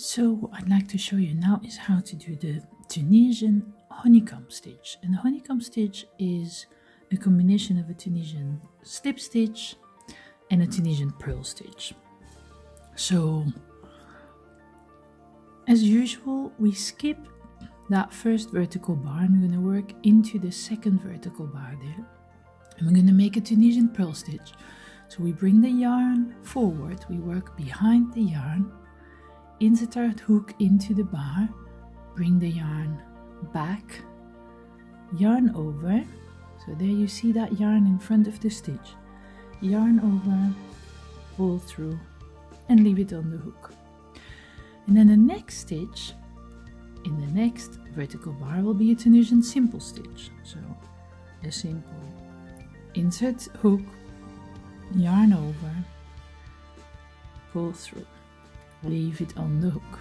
So what I'd like to show you now is how to do the Tunisian honeycomb stitch. And the honeycomb stitch is a combination of a Tunisian slip stitch and a Tunisian purl stitch. So as usual, we skip that first vertical bar and we're going to work into the second vertical bar there. And we're going to make a Tunisian purl stitch. So we bring the yarn forward, we work behind the yarn, insert our hook into the bar, bring the yarn back, yarn over. So there you see that yarn in front of the stitch. Yarn over, pull through and leave it on the hook. And then the next stitch in the next vertical bar will be a Tunisian simple stitch. So a simple insert hook, yarn over, pull through, leave it on the hook,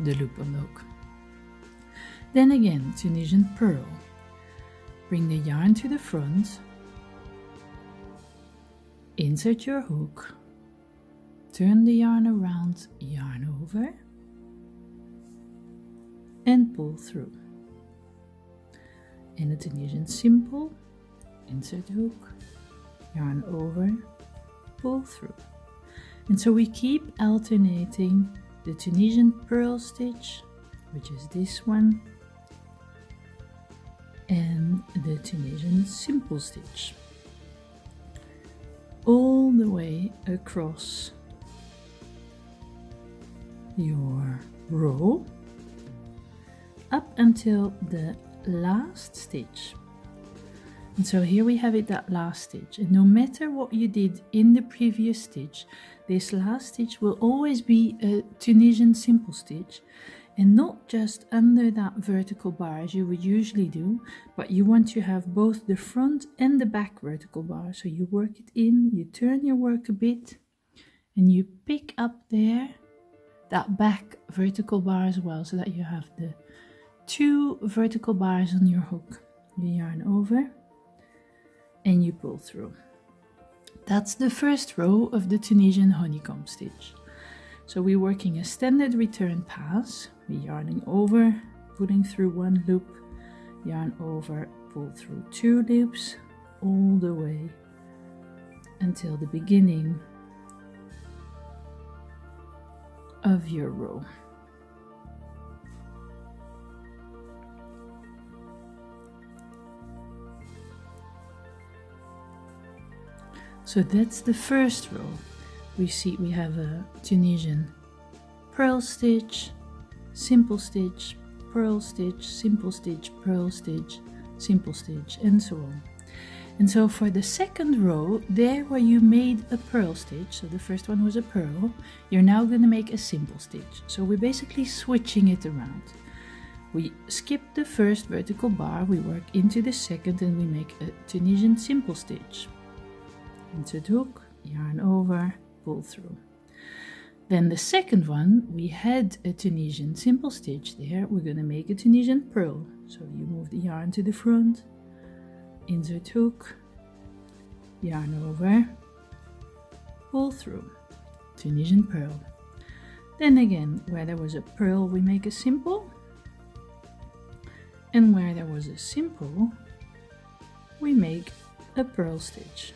the loop on the hook. Then again, Tunisian purl. Bring the yarn to the front, insert your hook, turn the yarn around, yarn over, and pull through. In a Tunisian simple, insert hook, yarn over, pull through. And so we keep alternating the Tunisian purl stitch, which is this one, and the Tunisian simple stitch, all the way across your row up until the last stitch. And so here we have it, that last stitch, and no matter what you did in the previous stitch, this last stitch will always be a Tunisian simple stitch, and not just under that vertical bar as you would usually do, but you want to have both the front and the back vertical bar. So you work it in, you turn your work a bit, and you pick up there that back vertical bar as well, so that you have the two vertical bars on your hook. You yarn over and you pull through. That's the first row of the Tunisian honeycomb stitch. So we're working a standard return pass. We're yarning over, pulling through one loop, yarn over, pull through two loops, all the way until the beginning of your row. So that's the first row. We have a Tunisian purl stitch, simple stitch, purl stitch, simple stitch, purl stitch, simple stitch, and so on. And so for the second row, there where you made a purl stitch, so the first one was a purl, you're now going to make a simple stitch. So we're basically switching it around. We skip the first vertical bar, we work into the second, and we make a Tunisian simple stitch. Insert hook, yarn over, pull through. Then the second one, we had a Tunisian simple stitch there. We're going to make a Tunisian purl. So you move the yarn to the front, insert hook, yarn over, pull through, Tunisian purl. Then again, where there was a purl, we make a simple, and where there was a simple, we make a purl stitch.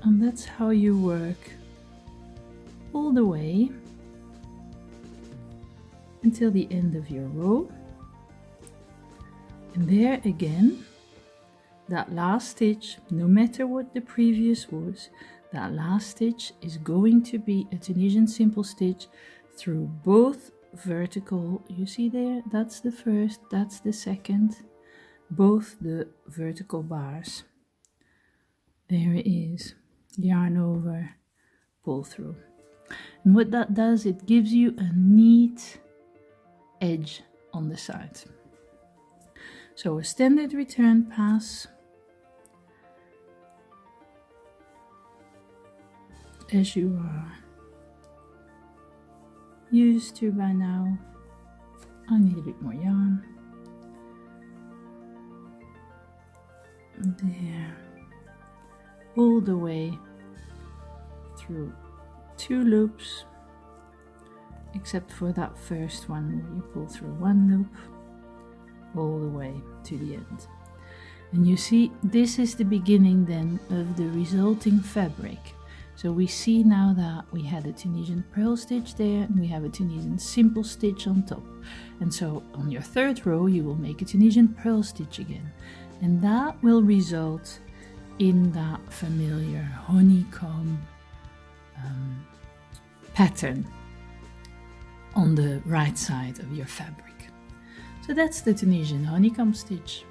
And that's how you work all the way until the end of your row. And there again, that last stitch, no matter what the previous was, that last stitch is going to be a Tunisian simple stitch through both vertical, you see there, that's the first, that's the second, both the vertical bars. There it is. Yarn over, pull through. And what that does, it gives you a neat edge on the side. So a standard return pass, as you are used to by now. I need a bit more yarn. There. All the way through 2 loops, except for that first one where you pull through 1 loop all the way to the end. And you see, this is the beginning then of the resulting fabric. So we see now that we had a Tunisian purl stitch there, and we have a Tunisian simple stitch on top. And so on your 3rd row you will make a Tunisian purl stitch again, and that will result in that familiar honeycomb pattern on the right side of your fabric. So that's the Tunisian honeycomb stitch.